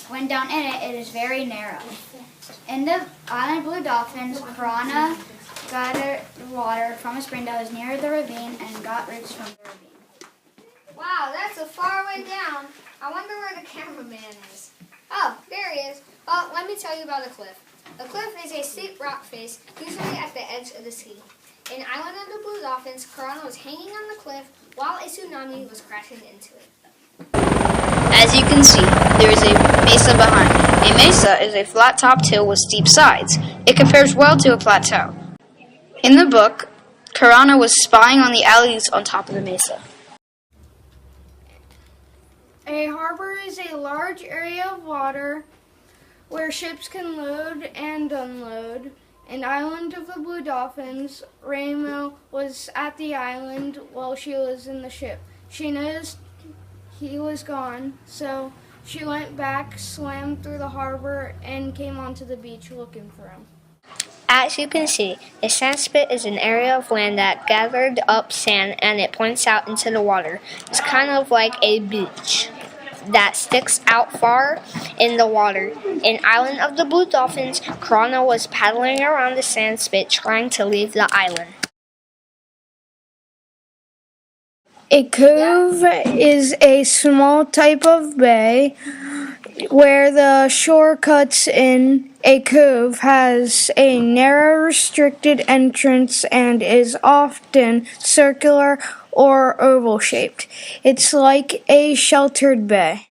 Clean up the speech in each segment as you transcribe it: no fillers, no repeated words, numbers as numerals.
When down in it, it is very narrow. In the island Blue Dolphins, Piranha gathered water from a spring that was near the ravine and got roots from the ravine. Wow, that's a far way down. I wonder where the cameraman is. Oh, there he is. Well, let me tell you about a cliff. A cliff is a steep rock face, usually at the edge of the sea. In Island of the Blue Dolphins, Piranha was hanging on the cliff while a tsunami was crashing into it. As you can see, there is a mesa behind me. A mesa is a flat-topped hill with steep sides. It compares well to a plateau. In the book, Piranha was spying on the Aleuts on top of the mesa. A harbor is a large area of water where ships can load and unload. In Island of the Blue Dolphins, Ramo was at the island while she was in the ship. She noticed he was gone, so she went back, swam through the harbor, and came onto the beach looking for him. As you can see, a sand spit is an area of land that gathered up sand and it points out into the water. It's kind of like a beach that sticks out far in the water. In Island of the Blue Dolphins, Piranha was paddling around the sand spit trying to leave the island. A cove is a small type of bay where the shore cuts in. A cove has a narrow, restricted entrance and is often circular or oval-shaped. It's like a sheltered bay.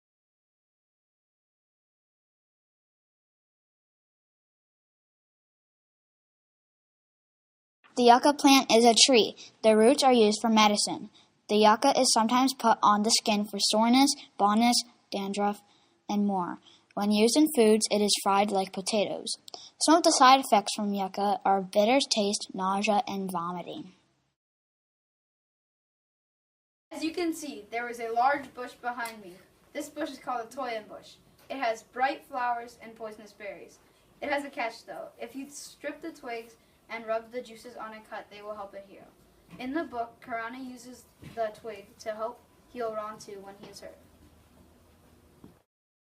The yucca plant is a tree. The roots are used for medicine. The yucca is sometimes put on the skin for soreness, baldness, dandruff, and more. When used in foods, it is fried like potatoes. Some of the side effects from yucca are bitter taste, nausea, and vomiting. As you can see, there is a large bush behind me. This bush is called a toyon bush. It has bright flowers and poisonous berries. It has a catch though. If you strip the twigs and rub the juices on a cut, they will help it heal. In the book, Piranha uses the twig to help heal Rontu when he is hurt.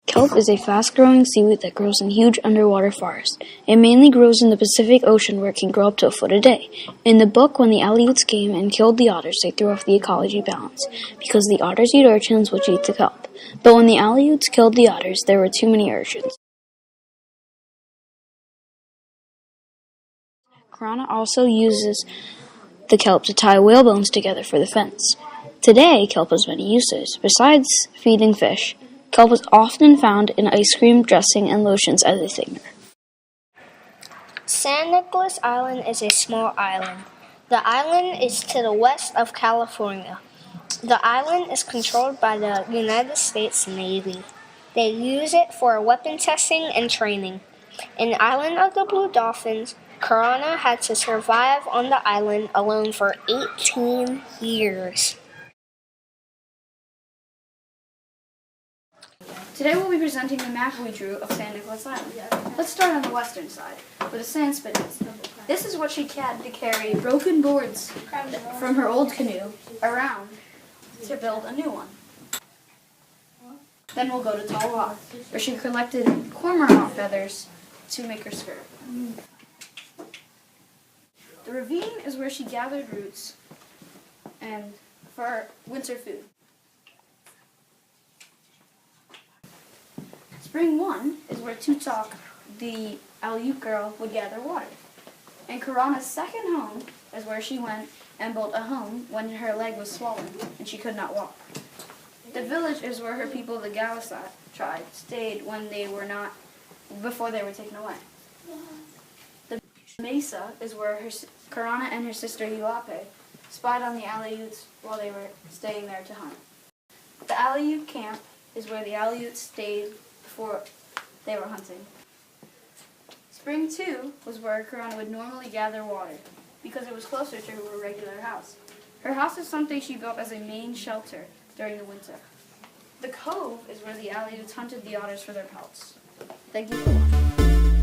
Kelp is a fast-growing seaweed that grows in huge underwater forests. It mainly grows in the Pacific Ocean where it can grow up to a foot a day. In the book, when the Aleuts came and killed the otters, they threw off the ecology balance, because the otters eat urchins which eat the kelp. But when the Aleuts killed the otters, there were too many urchins. Piranha also uses the kelp to tie whale bones together for the fence. Today, kelp has many uses. Besides feeding fish, kelp is often found in ice cream, dressing, and lotions as a thickener. San Nicolas Island is a small island. The island is to the west of California. The island is controlled by the United States Navy. They use it for weapon testing and training. In Island of the Blue Dolphins, Piranha had to survive on the island alone for 18 years. Today we'll be presenting the map we drew of San Nicolas Island. Let's start on the western side, where the sand spit is. This is what she had to carry broken boards from her old canoe around to build a new one. Then we'll go to Tall Rock, where she collected cormorant feathers to make her skirt. The ravine is where she gathered roots and for winter food. Spring 1 is where Tutok, the Aleut girl, would gather water. And Piranha's second home is where she went and built a home when her leg was swollen and she could not walk. The village is where her people, the Gawasa tribe, stayed when they were not, before they were taken away. The mesa is where Piranha and her sister Iwape spied on the Aleuts while they were staying there to hunt. The Aleut camp is where the Aleuts stayed before they were hunting. Spring 2 was where Piranha would normally gather water because it was closer to her regular house. Her house is something she built as a main shelter during the winter. The cove is where the Aleuts hunted the otters for their pelts. Thank you for watching.